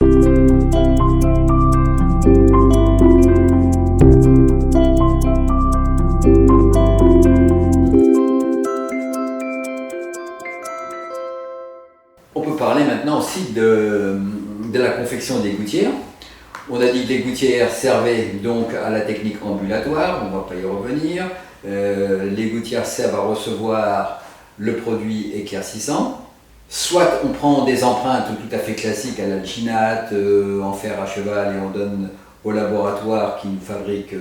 On peut parler maintenant aussi de la confection des gouttières. On a dit que les gouttières servaient donc à la technique ambulatoire, on ne va pas y revenir. Les gouttières servent à recevoir le produit éclaircissant. Soit on prend des empreintes tout à fait classiques à l'alginate, en fer à cheval, et on donne au laboratoire qui nous fabrique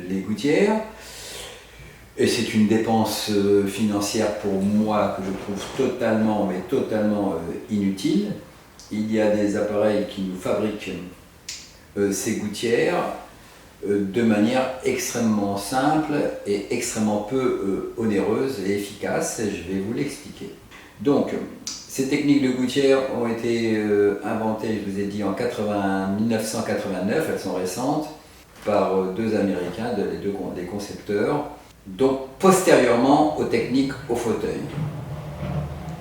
les gouttières. Et c'est une dépense financière pour moi que je trouve totalement inutile. Il y a des appareils qui nous fabriquent ces gouttières de manière extrêmement simple et extrêmement peu onéreuse et efficace, et je vais vous l'expliquer. Donc, ces techniques de gouttières ont été inventées, je vous ai dit, en 1989, elles sont récentes, par deux Américains, des concepteurs, donc postérieurement aux techniques au fauteuil.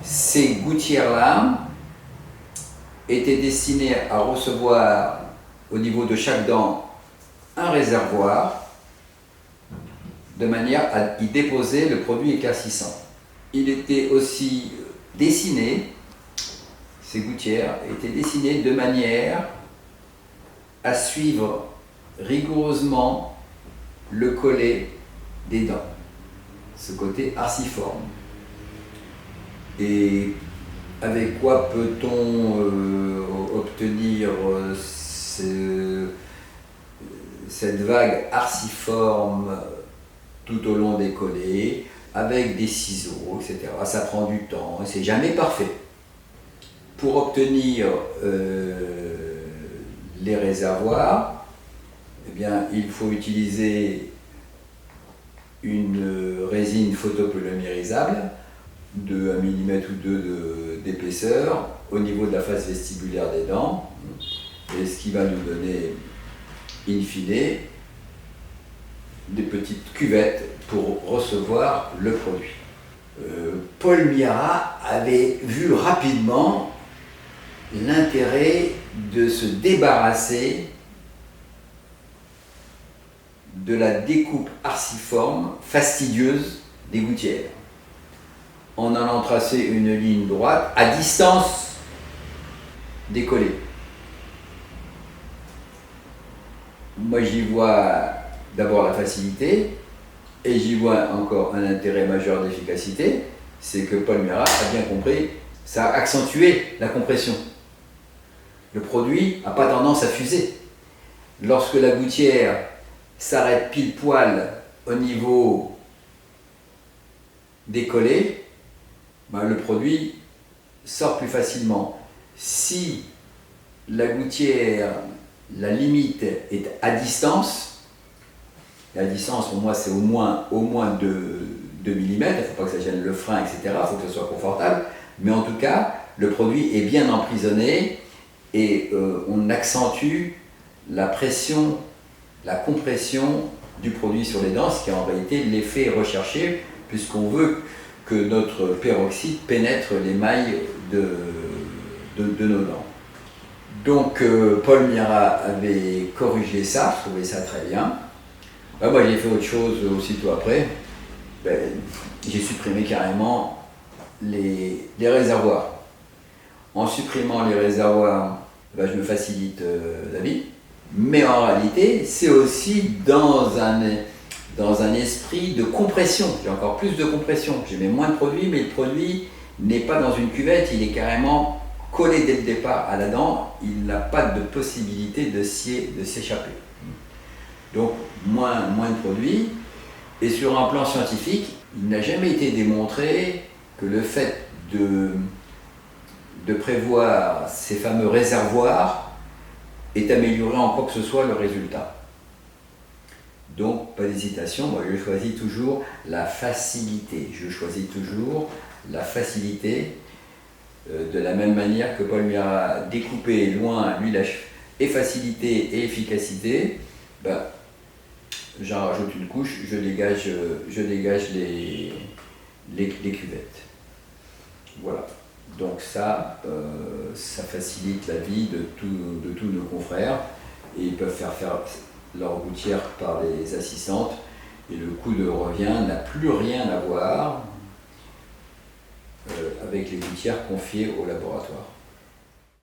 Ces gouttières-là étaient destinées à recevoir au niveau de chaque dent un réservoir de manière à y déposer le produit éclaircissant. Il était aussi dessiné, ces gouttières étaient dessinées de manière à suivre rigoureusement le collet des dents, ce côté arciforme. Et avec quoi peut-on obtenir cette vague arciforme tout au long des collets, avec des ciseaux, etc. Ça prend du temps, c'est jamais parfait. Pour obtenir les réservoirs, eh bien, il faut utiliser une résine photopolymérisable de 1 mm ou 2 d'épaisseur au niveau de la face vestibulaire des dents, et ce qui va nous donner in fine des petites cuvettes pour recevoir le produit. Paul Mira avait vu rapidement l'intérêt de se débarrasser de la découpe arciforme fastidieuse des gouttières, en allant tracer une ligne droite à distance des collets. Moi, j'y vois d'abord la facilité, et j'y vois encore un intérêt majeur d'efficacité, c'est que Paul Mira a bien compris, ça a accentué la compression. Le produit n'a pas tendance à fuser. Lorsque la gouttière s'arrête pile poil au niveau des collets, ben le produit sort plus facilement. Si la gouttière, la limite est à distance, la distance pour moi c'est au moins 2 mm, il ne faut pas que ça gêne le frein, etc., il faut que ce soit confortable, mais en tout cas le produit est bien emprisonné et on accentue la pression, la compression du produit sur les dents, ce qui est en réalité l'effet recherché, puisqu'on veut que notre peroxyde pénètre les mailles de nos dents. Donc Paul Mira avait corrigé ça, je trouvais ça très bien. Ben, moi j'ai fait autre chose aussitôt après, j'ai supprimé carrément les réservoirs. En supprimant les réservoirs, je me facilite la vie, mais en réalité c'est aussi dans un esprit de compression. J'ai encore plus de compression, je mets moins de produit, mais le produit n'est pas dans une cuvette, il est carrément collé dès le départ à la dent, il n'a pas de possibilité de s'échapper. Donc moins de produits, et sur un plan scientifique, il n'a jamais été démontré que le fait de prévoir ces fameux réservoirs ait amélioré en quoi que ce soit le résultat. Donc, pas d'hésitation, moi je choisis toujours la facilité. Je choisis toujours la facilité de la même manière que Paul Mira a découpé loin, lui, et facilité et efficacité, j'en rajoute une couche, je dégage les cuvettes. Voilà. Donc ça, ça facilite la vie de tous nos confrères et ils peuvent faire leur gouttière par les assistantes et le coût de revient n'a plus rien à voir avec les gouttières confiées au laboratoire.